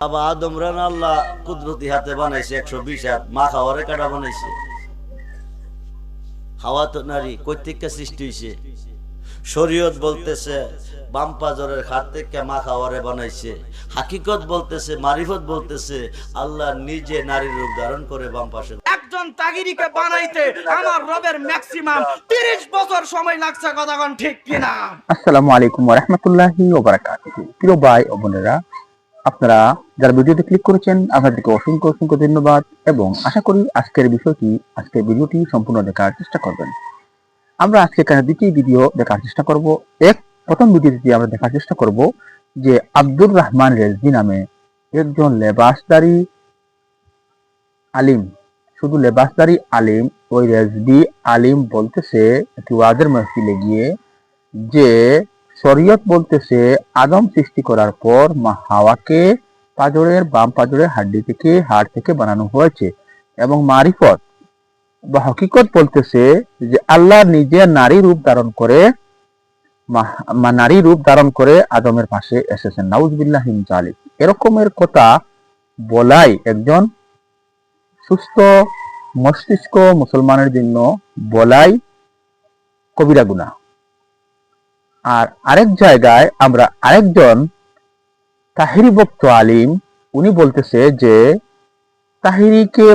বাবা আদম রান আল্লাহ কুদরতি হাতে বানাইছে 120 হাত, মা খাওয়ারে কাটা বানাইছে। হাওয়া তো নারী কর্তৃককে সৃষ্টি হয়েছে। শরীয়ত বলতেছে বাম পাজরের খাট থেকে মা খাওয়ারে বানাইছে। হাকিকত বলতেছে, মারিফত বলতেছে আল্লাহ নিজে নারীর রূপ ধারণ করে বাম পাশে। একজন তাগিরিকে বানাইতে আমার রবের ম্যাক্সিমাম 30 বছর সময় লাগছে, কথা কোন ঠিক কিনা? আসসালামু আলাইকুম ওয়া রাহমাতুল্লাহি ওয়া বারাকাতুহু। প্রিয় ভাই ও বোনেরা, আপনারা যারা ভিডিওতে ক্লিক করেছেন আপনাদেরকে অসংখ্য অসংখ্য ধন্যবাদ এবং আশা করি আজকের ভিডিওটি সম্পূর্ণ দেখার চেষ্টা করবেন। আমরা আজকে এখানে দুটি ভিডিও দেখার চেষ্টা করব। প্রথম ভিডিওটি আমরা দেখার চেষ্টা করব যে আব্দুর রহমান রেজভী নামে একজন লেবাসদারি আলিম, শুধু লেবাসদারি আলিম, ওই রেজভী আলিম বলতেছে একটি ওয়াজের মাহফিলে গিয়ে যে শরীয়ত বলতেছে আদম সৃষ্টি করার পর মা হাওয়াকে পাঁজরের বাম পাঁজরের হাড় থেকে বানানো হয়েছে, এবং মারিফত বা হকিকত বলতেছে যে আল্লাহ নিজে নারী রূপ ধারণ করে আদমের পাশে এসেছেন। নাউজুবিল্লাহি মিন যালিক। এরকমের কথা বলাই একজন সুস্থ মস্তিষ্ক মুসলমানের জন্য বলাই কবিরা গুনাহ। আর আরেক জায়গায় আমরা আরেকজন তাহিরি ভক্ত আলিম, উনি বলতেছে যে তাহিরিকে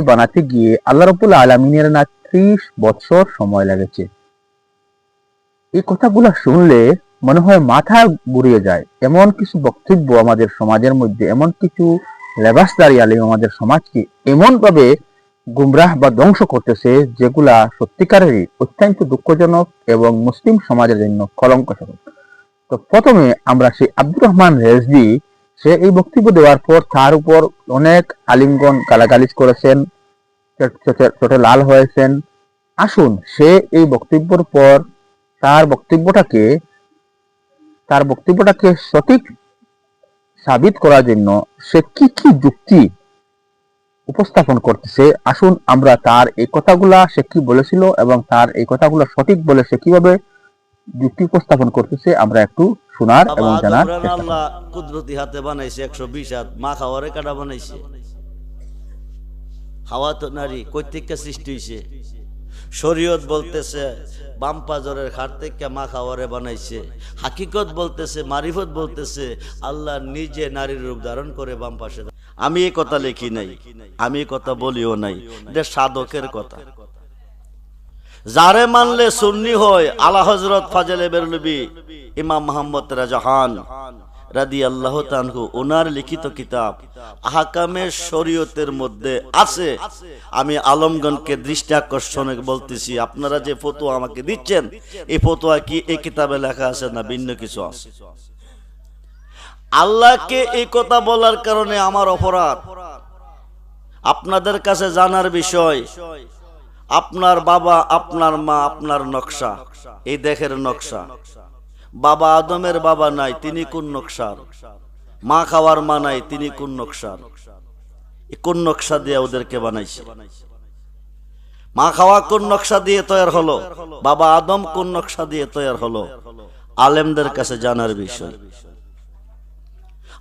বানাতে গিয়ে আল্লাহ রাব্বুল আলামিনের না 30 বছর সময় লেগেছে। এই কথাগুলো শুনলে মনে হয় মাথা ঘুরিয়ে যায়। এমন কিছু বক্তব্য আমাদের সমাজের মধ্যে, এমন কিছু লেবাসদারি আলিম আমাদের সমাজকে এমন ভাবে গুমরাহ বা ধ্বংস করতেছে যেগুলা সত্যিকারেরই অত্যন্ত দুঃখজনক এবং মুসলিম সমাজের জন্য কলঙ্কজনক। তো প্রথমে আমরা সেই আব্দুর রহমান রেজভী, সে এই বক্তব্য দেওয়ার পর তার উপর অনেক আলিমগণ গালাগালিজ করেছেন, চোটে লাল হয়েছেন। আসুন সে এই বক্তব্যের পর তার বক্তব্যটাকে সঠিক সাবিত করার জন্য সে কি কি যুক্তি উপস্থাপন করতেছে, আসুন আমরা তার এই কথাগুলা সে কি বলেছিল এবং তার এই কথাগুলো সঠিক বলে সে কিভাবে যুক্তি উপস্থাপন করতেছে আমরা একটু শোনার এবং জানার চেষ্টা করব। আল্লাহ কুদরতি হাতে বানাইছে 120 হাত, মা খাওয়ারে কাটা বানাইছে। হাওয়া তো নারী কর্তৃককে সৃষ্টি হয়েছে। শরীয়ত বলতেছে বাম পাজরের খাট থেকে মা খাওয়ারে বানাইছে। হাকিকত বলতেছে, মারিফত বলতেছে আল্লাহ নিজে নারীর রূপ ধারণ করে বাম পাশে। আমি এই কথা লিখি নাই, আমি এই কথা বলিও নাই, এটা সাধকের কথা। যারে মানলে সুন্নি হয় আলা হযরত ফাজলে বেরলভী ইমাম মুহাম্মদ রাজাহান রাদিয়াল্লাহু তাআলা ওনার লিখিত কিতাব আহকামে শরীয়তের মধ্যে আছে। আমি আলমগণকে দৃষ্টি আকর্ষণে বলতেছি, আপনারা যে ফতোয়া আমাকে দিচ্ছেন এই ফতোয়া কি এই কিতাবে লেখা আছে না ভিন্ন কিছু আছে? আল্লাহকে এই কথা বলার কারণে আমার অপরাধ। আপনাদের কাছে জানার বিষয়, আপনার বাবা, আপনার মা, আপনার নকশা, এই দেহের নকশা। বাবা আদমের বাবা নাই, তিনি কোন নকশার? মা খাওয়ার মা নাই, তিনি কোন নকশার? কোন নকশা দিয়ে ওদেরকে বানাইছে? মা খাওয়া কোন নকশা দিয়ে তৈরি হলো? বাবা আদম কোন নকশা দিয়ে তৈরি হলো? আলেমদের কাছে জানার বিষয়।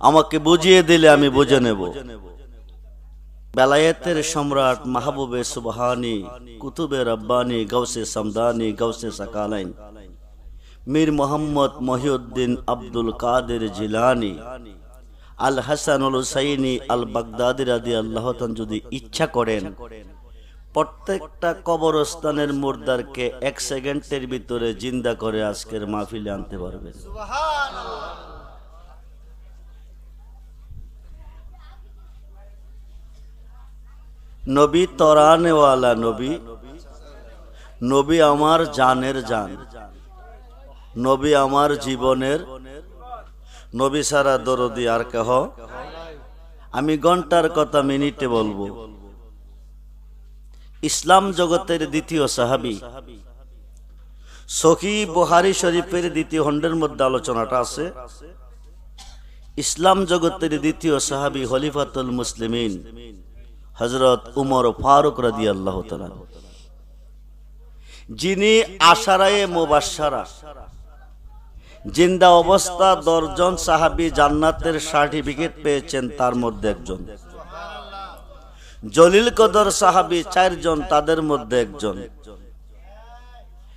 আমাকে বুঝিয়ে দিলে আমি বুঝে নেব। বেলায়েতের সম্রাট, মাহবুবে সুবহানি, কুতুবে রব্বানি, গাউসে সামদানি, গাউসে সাকালাইন, মীর মোহাম্মদ মহিউদ্দিন আব্দুল কাদের জিলানি, আল হাসানুল হুসাইনি আল বাগদাদি রাদিয়াল্লাহু তাআলা যদি ইচ্ছা করেন প্রত্যেকটা কবরস্থানের মুর্দারকে 1 সেকেন্ডের ভিতরে জিন্দা করে আজকের মাহফিলে আনতে পারবেন। সুবহানাল্লাহ। নবী তরানেওয়ালা নবী, নবী আমার জানের জান, নবী আমার জীবনের, নবী সারা দরদি আর কেহ। আমি ঘন্টার কথা মিনিটে বলবো। ইসলাম জগতের দ্বিতীয় সাহাবী, সহিহ বুখারী শরীফের দ্বিতীয় খণ্ডের মধ্যে আলোচনাটা আছে। ইসলাম জগতের দ্বিতীয় সাহাবী খলিফাতুল মুসলিমিন হযরত উমর ফারুক রাদিয়াল্লাহু তাআলা, যিনি আশারায়ে মুবাশশারা, জিন্দা অবস্থা 10 জন সাহাবী জান্নাতের সার্টিফিকেট পেয়েছেন, তার মধ্যে একজন। জলিল কদর সাহাবী 4 জন, তাদের মধ্যে একজন।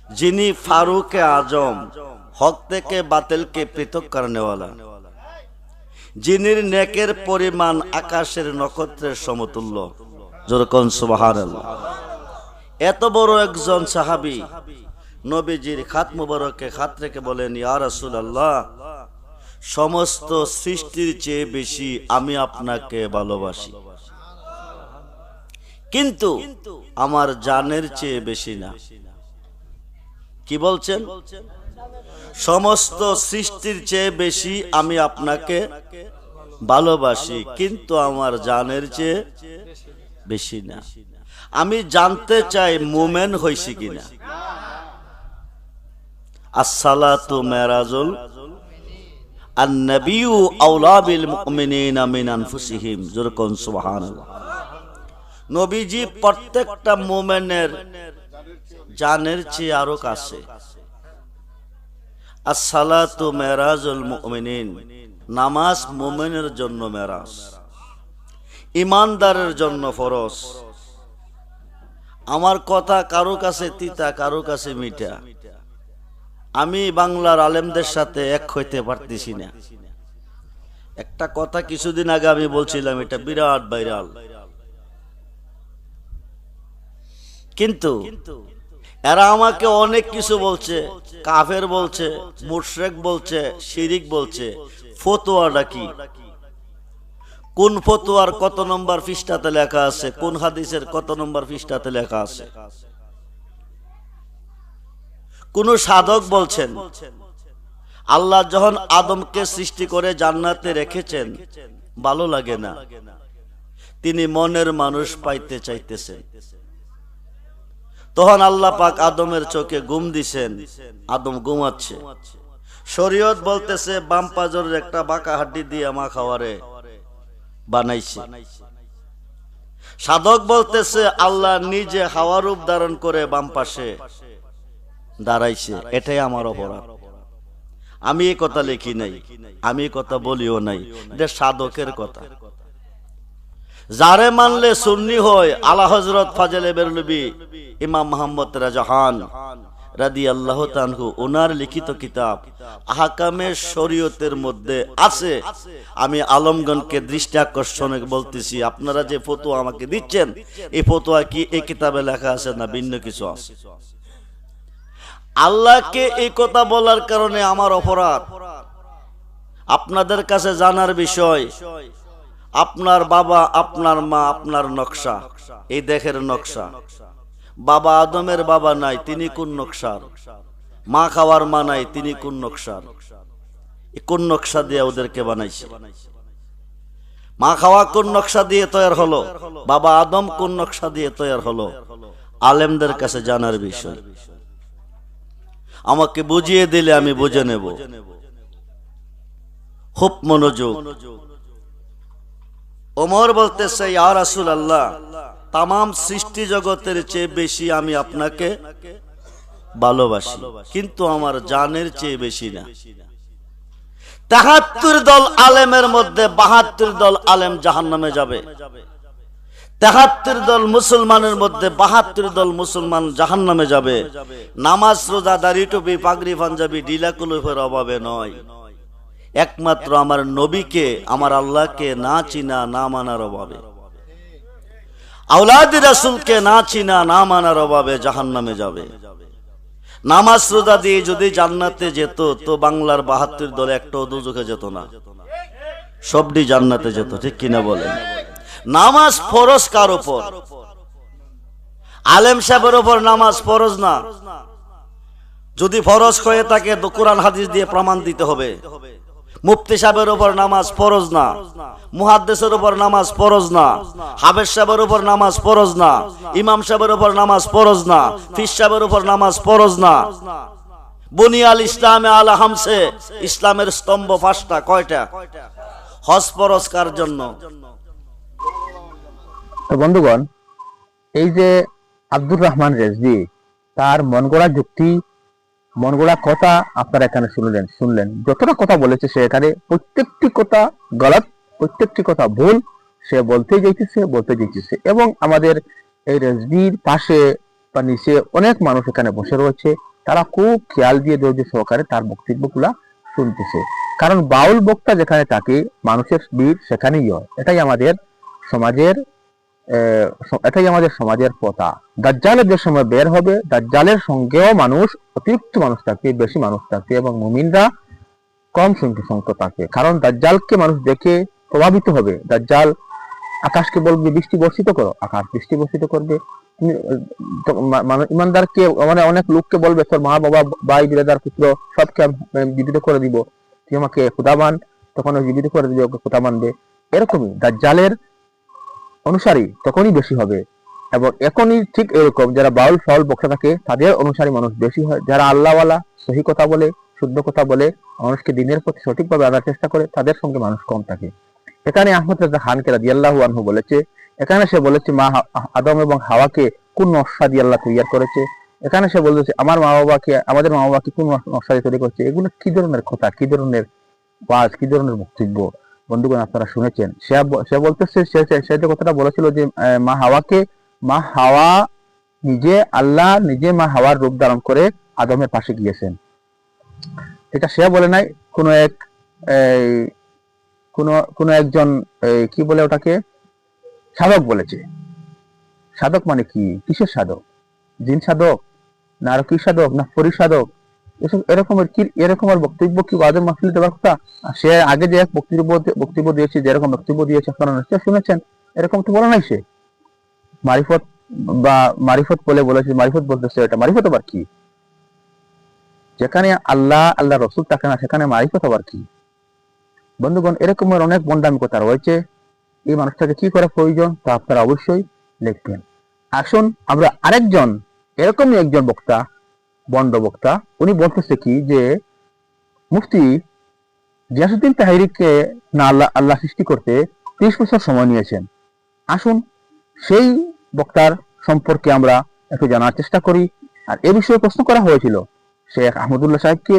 যিনি ফারুকে আজম, হক থেকে বাতিলকে পৃথক করনেওয়ালা, যিনির নেকের পরিমাণ আকাশের নক্ষত্রের সমতুল্য। যেরকম সুবহানাল্লাহ। এত বড় একজন সাহাবী নবীজির খাত মুবারকে খাত রেখে বলেন, ইয়া রাসূলুল্লাহ, সমস্ত সৃষ্টির চেয়ে বেশি আমি আপনাকে ভালোবাসি, কিন্তু আমার জানের চেয়ে বেশি না। কি বলছেন? সমস্ত সৃষ্টির চেয়ে বেশি আমি আপনাকে ভালোবাসি, কিন্তু আমার জানের চেয়ে বেশি না। আমি জানতে চাই মুমিন হইছি কিনা। আসসালাতু মেরাজুল আন-নাবিয়্যু আওলা বিল মুমিনিনা মিন আনফুসিহিম। যেরকম সুবহানাল্লাহ। নবীজি প্রত্যেকটা মুমিনের জানের চেয়ে আরো কাছে। আসসালাতু মেরাজুল মুমিনিন, নামাজ মুমিনের জন্য মেরাজ, ইমানদারের জন্য ফরজ। আমার কথা কারো কাছে তিতা, কারো কাছে মিঠা। আমি বাংলার আলেমদের সাথে এক হইতে পারতেছি না। একটা কথা কিছুদিন আগে আমি বলছিলাম, এটা বিরাট ভাইরাল, কিন্তু এরা আমাকে অনেক কিছু বলছে, কাফের বলছে, মুশরিক বলছে, শিরিক বলছে। ফতোয়াটা কি? কোন ফতোয়ার কত নম্বর পৃষ্ঠাতে লেখা আছে, কোন হাদিসের কত নম্বর পৃষ্ঠাতে লেখা আছে? কোন সাধক বলছেন আল্লাহ যখন আদমকে সৃষ্টি করে জান্নাতে রেখেছেন, ভালো লাগে না, তিনি মনের মানুষ পাইতে চাইতেছেন। তখন আল্লাহ পাক আদমের চোখে ঘুম দিছেন, আদম ঘুমাচ্ছে। শরীয়ত বলতেছে বাম পাজরের একটা বাঁকা হাড্ডি দিয়ে মা খাওয়ারে বানাইছে। সাধক বলতেছে আল্লাহ নিজে হাওয়া রূপ ধারণ করে বাম পাশে দাঁড়াইছে। এটাই আমার অপরাধ। আমি এই কথা লিখি নাই, আমি এই কথা বলিও নাই, এটা সাধকের কথা। যারে মানলে সুন্নি হয়, আলা হযরত ফাজলে বেরলভী ইমাম মুহাম্মদ রাজাহান রাদিয়াল্লাহু তাআলা ওনার লিখিত কিতাব আহকামে শরীয়তের মধ্যে আছে। আমি আলমগণকে দৃষ্টি আকর্ষণে বলতেছি, আপনারা যে ফতোয়া আমাকে দিচ্ছেন, এই ফতোয়া কি এই কিতাবে লেখা আছে না ভিন্ন কিছু আছে? আল্লাহকে এই কথা বলার কারণে আমার অপরাধ। আপনাদের কাছে জানার বিষয়, আপনার বাবা, আপনার মা, আপনার নকশা, এই দেহের নকশা। বাবা আদমের বাবা নাই, তিনি কোন নকশার? মা খাওয়ার মা নাই, তিনি কোন নকশার? কোন নকশা দিয়ে ওদেরকে বানাইছে? মা খাওয়া কোন নকশা দিয়ে তৈরি হলো? বাবা আদম কোন নকশা দিয়ে তৈরি হলো? আলেমদের কাছে জানার বিষয়। আমাকে বুঝিয়ে দিলে আমি বুঝে নেব। খুব মনোযোগ। ওমর বলতেছে, ইয়া রাসূলুল্লাহ, তামাম সৃষ্টি জগতের চেয়ে বেশি আমি আপনাকে ভালোবাসি, কিন্তু আমার জানের চেয়ে বেশি না। ৭৩ দল আলেমের মধ্যে ৭২ দল আলেম জাহান্নামে যাবে। ৭৩ দল মুসলমানের মধ্যে ৭২ দল মুসলমান জাহান্নামে যাবে। নামাজ, রোজা, দাড়ি, টুপি, পাগড়ি, পাঞ্জাবি, ঢিলা কুলুফের অভাবে নয়, একমাত্র আমার নবীকে, আমার আল্লাহকে না চিনা, না মানার অভাবে, আওলাদ রাসূলকে না চিনা, না মানার অভাবে জাহান্নামে যাবে। নামাজ রোজা দিয়ে যদি জান্নাতে যেত, তো বাংলার ৭২ দল একটাও দুজকে যেত না, সবটি জান্নাতে যেত। ঠিক কিনা বলেন? নামাজ ফরজ কার উপর? আলেম সাহেবের উপর নামাজ ফরজ না। যদি ফরজ হয়ে থাকে তো কোরআন হাদিস দিয়ে প্রমাণ দিতে হবে। মুফতি সাহেবের উপর নামাজ ফরজ না, মুহাদ্দিসের উপর নামাজ ফরজ না, হাফেজ সাহেবের উপর নামাজ ফরজ না, ইমাম সাহেবের উপর নামাজ ফরজ না, ফিস সাহেবের উপর নামাজ ফরজ না। বুনিয়াল ইসলামে আলা হামসে, ইসলামের স্তম্ভ ৫টা। কয়টা? হজ ফরজ কার জন্য? তো বন্ধুগণ, এই যে আব্দুর রহমান রেজভী তার মন গড়া যুক্তি মন গড়া কথা আপনারা এখানে শুনলেন যতটা কথা বলেছে সে এখানে প্রত্যেকটি কথা গলত, প্রত্যেকটি কথা ভুল সে বলতে যাইতেছে এবং আমাদের এই রেজবির পাশে বা নিচে অনেক মানুষ এখানে বসে রয়েছে, তারা খুব খেয়াল দিয়ে ধৈর্য সহকারে তার বক্তব্যগুলা শুনতেছে। কারণ বাউল বক্তা যেখানে থাকে মানুষের ভিড় সেখানেই হয়। এটাই আমাদের সমাজের প্রথা। দাজ্জালের যে সময় বের হবে, দাজ্জালের সঙ্গেও মানুষ, অতিরিক্ত মানুষ থাকবে, বেশি মানুষ থাকবে এবং মুমিনরা কম সংখ্যক থাকবে। কারণ দাজ্জালকে মানুষ দেখে প্রভাবিত হবে। দাজ্জাল আকাশকে বলবে বৃষ্টি বর্ষিত করো, আকাশ বৃষ্টি বর্ষিত করবে। ইমানদারকে মানে অনেক লোককে বলবে তোর মা বাবা ভাই বিরাদার পুত্র সবকে জীবিত করে দিব, তুই আমাকে খোদা মান, তখন জীবিত করে দিবে, ওকে খোদা মানবে। এরকমই দাজ্জালের অনুসারী তখনই বেশি হবে। এবং এখনই ঠিক এরকম যারা বাউল ফাউল বক্তা থাকে তাদের অনুসারী মানুষ বেশি হয়। যারা আল্লাহওয়ালা সহি কথা বলে, শুদ্ধ কথা বলে, মানুষকে দিনের প্রতি সঠিকভাবে আনার চেষ্টা করে, তাদের সঙ্গে মানুষ কম থাকে। এখানে আহমদ রাজা খানকে রাদিয়াল্লাহু আনহু বলেছে, এখানে সে বলেছে মা আদম এবং হাওয়াকে কোন নকশা দিয়ে আল্লাহ তৈরি করেছে। এখানে সে বলেছে আমাদের মা বাবাকে কোন নকশা দিয়ে তৈরি করেছে। এগুলো কি ধরনের কথা, কি ধরনের ওয়াজ, কি ধরনের বক্তব্য বন্ধুগণ আপনারা শুনেছেন। সে বলতেছে, সে যে কথাটা বলেছিল যে মা হাওয়া আল্লাহ নিজে মা হাওয়ার রূপ ধারণ করে আদমের পাশে গিয়েছেন। এটা সে বলে নাই, কোন একজন কি বলে ওটাকে সাধক বলেছে। সাধক মানে কি, কিসের সাধক? জিন সাধক না আর কি সাধক না পরি সাধক? এরকমের বক্তব্য কি ওয়াজের মাহফিলে দেওয়ার কথা? সে আগে যে এক বক্তব্য দিয়েছে, যেরকম বক্তব্য দিয়েছে আপনারা নিশ্চয় শুনেছেন, এরকম তো বলে নাই সে। মারিফত বলেছে, মারিফত বলতেছে, এটা মারিফত আবার কি? যেখানে আল্লাহ রসুল থাকে না সেখানে মারিফত আবার কি? বন্ধুগণ, এরকমের অনেক বন্ডামি কথা রয়েছে। এই মানুষটাকে কি করা প্রয়োজন তা আপনারা অবশ্যই লিখবেন। আসুন আমরা আরেকজন এরকমই একজন বক্তা, বন্ড বক্তা, উনি বলতেছে কি যে মুফতি গিয়াসউদ্দিন তাহেরিকে না আল্লাহ সৃষ্টি করতে 30 বছর সময় নিয়েছেন। আসুন সেই বক্তার সম্পর্কে আমরা একটু জানার চেষ্টা করি। আর এ বিষয়ে প্রশ্ন করা হয়েছিল শেখ আহমদুল্লাহ সাহেবকে।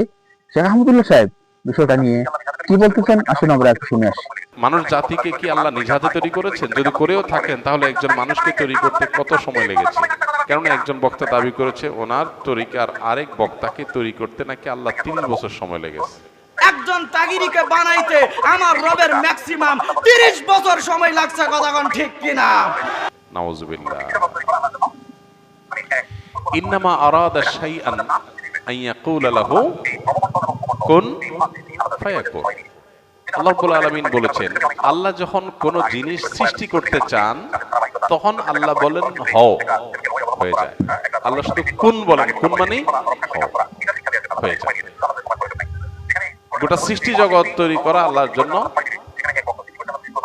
শেখ আহমদুল্লাহ সাহেব বিষয়টা নিয়ে কি বলতেছেন আসুন আমরা একটু শুনে আসি। মানুষ জাতিকে কি আল্লাহ নিজ হাতে তৈরি করেছেন? যদি করেও থাকেন তাহলে একজন মানুষকে তৈরি করতে কত সময় লেগেছে? কেননা একজন বক্তা দাবি করেছে ওনার তরিকার আরেক বক্তাকে তৈরি করতে নাকি আল্লাহ 30 বছর সময় লেগেছে। একজন তাগিরিকে বানাইতে আমার রবের ম্যাক্সিমাম 30 বছর সময় লাগছে, কথা কোন ঠিক কিনা? নাউজুবিল্লাহ। ইন্নামা আরাদা শাইআন আন ইয়াকুলা লাহু কুন ফায়াকুন। আল্লাহ রাব্বুল আলামিন বলেছেন, আল্লাহ যখন কোন জিনিস সৃষ্টি করতে চান তখন আল্লাহ বলেন হও, হয়ে যায়। আল্লাহ শুধু কুন বলেন, কুন মানে হও, হয়ে যায়। গোটা সৃষ্টি জগৎ তৈরি করা আল্লাহর জন্য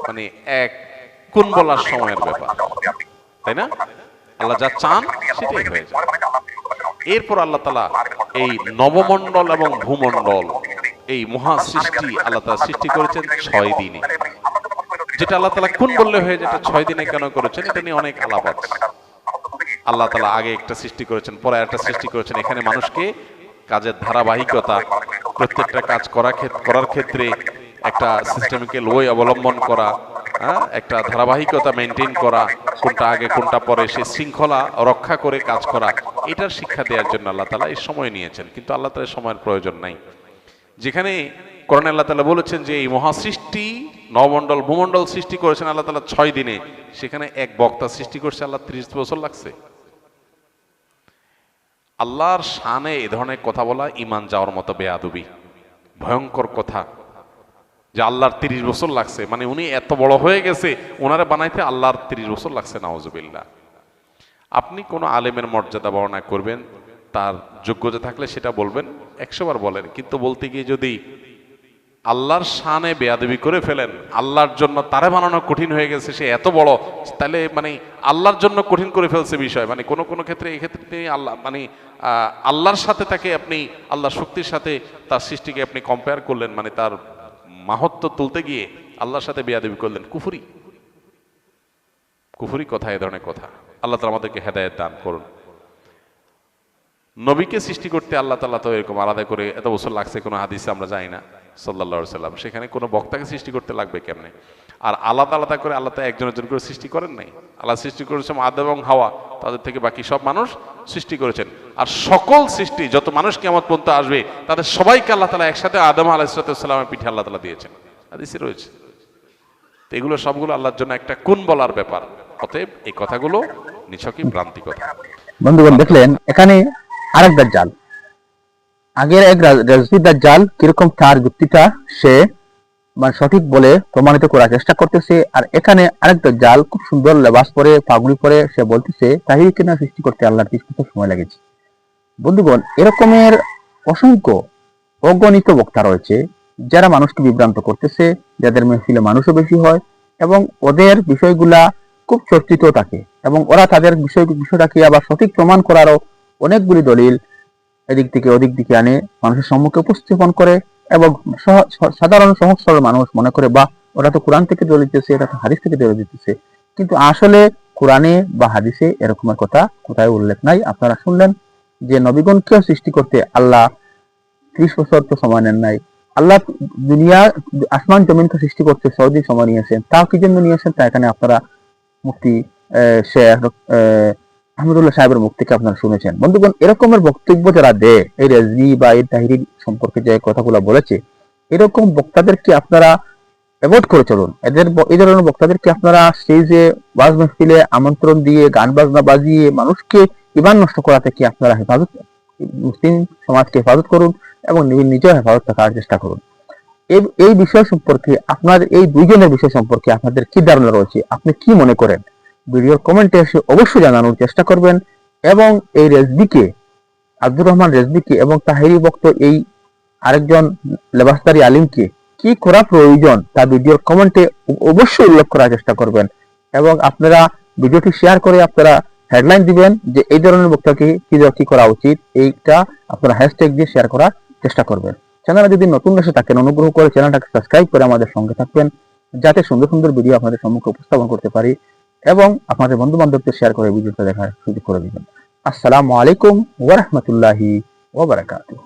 মানে এক কুন বলার সময়ের ব্যাপার, তাই না? আল্লাহ যা চান সেটাই হয়ে যায়। এরপর আল্লাহ তাআলা এই নবমণ্ডল এবং ভূমণ্ডল, এই মহা সৃষ্টি আল্লাহ তাআলা সৃষ্টি করেছেন 6 দিনে। যেটা আল্লাহ তাআলা কোন বললে হয়ে যেটা 6 দিনে কেন করেছেন এটা নিয়ে অনেক আলাপ আছে। আল্লাহ তাআলা আগে একটা সৃষ্টি করেছেন, পরে একটা সৃষ্টি করেছেন। এখানে মানুষকে কাজের ধারাবাহিকতা, প্রত্যেকটা কাজ করার ক্ষেত্রে একটা সিস্টেমিক্যাল ওয়ে অবলম্বন করা, একটা ধারাবাহিকতা মেনটেন করা, কোনটা আগে কোনটা পরে সেই শৃঙ্খলা রক্ষা করে কাজ করা, এটার শিক্ষা দেওয়ার জন্য আল্লাহ তাআলা এই সময় নিয়েছেন। কিন্তু আল্লাহ তাআলা সময়ের প্রয়োজন নাই। যেখানে কোরআনে আল্লাহ তাআলা বলেছেন যে এই মহাসৃষ্টি নবমণ্ডল ভূমণ্ডল সৃষ্টি করেছেন আল্লাহ তাআলা 6 দিনে, সেখানে এক বক্তা সৃষ্টি করছে আল্লাহ 30 বছর লাগছে। আল্লাহর শানে এ ধরনের কথা বলা ঈমান যাওয়ার মতো বেয়াদবি, ভয়ঙ্কর কথা। যে আল্লাহর 30 বছর লাগছে, মানে উনি এত বড় হয়ে গেছে, ওনারে বানাইতে আল্লাহর 30 বছর লাগছে, নাউজুবিল্লাহ। আপনি কোনো আলেমের মর্যাদা বর্ণনা করবেন, তার যোগ্যতা থাকলে সেটা বলবেন, 100 বার বলেন, কিন্তু বলতে গিয়ে যদি আল্লাহর শানে বেয়াদবি করে ফেলেন, আল্লাহর জন্য তারে বানানো কঠিন হয়ে গেছে, সে এত বড়, তাহলে মানে আল্লাহর জন্য কঠিন করে ফেলছে বিষয়। মানে কোনো ক্ষেত্রে এই ক্ষেত্রে তিনি আল্লাহ মানে আল্লাহর সাথে তাকে আপনি আল্লাহর শক্তির সাথে তার সৃষ্টিকে আপনি কম্পেয়ার করলেন, মানে তার মাহাত্ম্য তুলতে গিয়ে আল্লাহর সাথে বেয়াদবি করলেন। কুফরি কথা, এ ধরনের কথা। আল্লাহ তাআলা আমাদেরকে হেদায়েত দান করুন। নবীকে সৃষ্টি করতে আল্লাহ তাআলা তো এরকম আলাদা করে এত বছর লাগছে কোনো হাদিসে আমরা জানি না সাল্লাল্লাহু আলাইহি সাল্লাম, সেখানে কোনো বক্তাকে সৃষ্টি করতে লাগবে কেমনে? আর আলাদা আলাদা করে আল্লাহ তো একজন একজন করে সৃষ্টি করেন নাই। আল্লাহ সৃষ্টি করেছেন আদম এবং হাওয়া, তাদের থেকে বাকি সব মানুষ সৃষ্টি করেছেন। আর সকল সৃষ্টি যত মানুষ কিয়ামত পর্যন্ত আসবে তাদের সবাইকে আল্লাহ তাআলা একসাথে আদম আলাইহিস সালামের পিঠে আল্লাহ তাআলা দিয়েছেন, হাদিসে রয়েছে। তো এগুলো সবগুলো আল্লাহর জন্য একটা কোন বলার ব্যাপার। অতএব এই কথাগুলো নিছকই ভ্রান্তি কথা। বন্ধুগণ দেখলেন এখানে আরেক দাজ্জাল, আগের এক রাজনীতি দাজ্জাল কিরকম তার যুক্তিটা সে মানে সঠিক বলে প্রমাণিত করার চেষ্টা করতেছে, আর এখানে আরেক দাজ্জাল খুব সুন্দর লেবাস পরে পাগড়ি পরে সে বলতেছে তাহিরকে না সৃষ্টি করতে আল্লাহর 30 বছর সময় লেগেছে। বন্ধুগণ এরকমের অসংখ্য অগণিত বক্তা রয়েছে যারা মানুষকে বিভ্রান্ত করতেছে, যাদের মেহফিলে মানুষও বেশি হয় এবং ওদের বিষয়গুলা খুব চর্চিত থাকে এবং ওরা তাদের বিষয়টাকে আবার সঠিক প্রমাণ করারও অনেকগুলি দলিল এদিক থেকে ওদিক দিকে আনে মানুষের সম্মুখে উপস্থাপন করে এবং সাধারণ সহজ সরল মানুষ মনে করে বা ওরা তো কোরআন থেকে দলিল দিতেছে, এটা তো হাদিস থেকে দলিল দিতেছে, কিন্তু আসলে কোরআনে বা হাদিসে এরকমের কথা কোথায় উল্লেখ নাই। আপনারা শুনলেন যে নবীগণকেও সৃষ্টি করতে আল্লাহ 30 বছর তো সময় নেন নাই। আল্লাহ দুনিয়া আসমান জমিনকে সৃষ্টি করতে 6 দিন সময় নিয়েছেন। তাও কি জন্য নিয়েছেন তা এখানে আপনারা মুফতি শেখ আহমদুল্লাহ সাহেবের মুখ থেকে আপনারা শুনেছেন। বন্ধুগণ এরকমের বক্তব্য যারা দেয় এই রেজভি বা এই তাহিরি সম্পর্কে যে কথাগুলো বলেছে, এরকম বক্তাদেরকে আপনারা অ্যাভয়েড করে চলুন। এই ধরনের বক্তাদেরকে আপনারা স্টেজে ওয়াজ মাহফিলে আমন্ত্রণ দিয়ে গান বাজনা বাজিয়ে মানুষকে ঈমান নষ্ট করা থেকে আপনারা হেফাজত, মুসলিম সমাজকে হেফাজত করুন এবং নিজেও হেফাজত থাকার চেষ্টা করুন। এই বিষয় সম্পর্কে আপনার এই দুইজনের বিষয় সম্পর্কে আপনাদের কি ধারণা রয়েছে, আপনি কি মনে করেন ভিডিওর কমেন্টে এসে অবশ্যই জানানোর চেষ্টা করবেন এবং এই রেজভিকে, আব্দুর রহমান রেজভিকে এবং তাহিরি বক্ত এই আরেকজন লেবাসদারি আলিমকে কি করা প্রয়োজন তা ভিডিওর কমেন্টে অবশ্যই উল্লেখ করার চেষ্টা করবেন এবং আপনারা ভিডিওটি শেয়ার করে আপনারা হেডলাইন দিবেন যে এই ধরনের বক্তাকে কি করা উচিত, এইটা আপনারা হ্যাশট্যাগ দিয়ে শেয়ার করার চেষ্টা করবেন। চ্যানেলে যদি নতুন এসে থাকেন অনুগ্রহ করে চ্যানেলটাকে সাবস্ক্রাইব করে আমাদের সঙ্গে থাকবেন, যাতে সুন্দর সুন্দর ভিডিও আপনাদের সম্মুখে উপস্থাপন করতে পারি এবং আপনাদের বন্ধু বান্ধবদের শেয়ার করে ভিডিওটা দেখার সুযোগ করে দিবেন। আসসালামু আলাইকুম ওয়া রাহমাতুল্লাহি ওয়া বারাকাতুহু।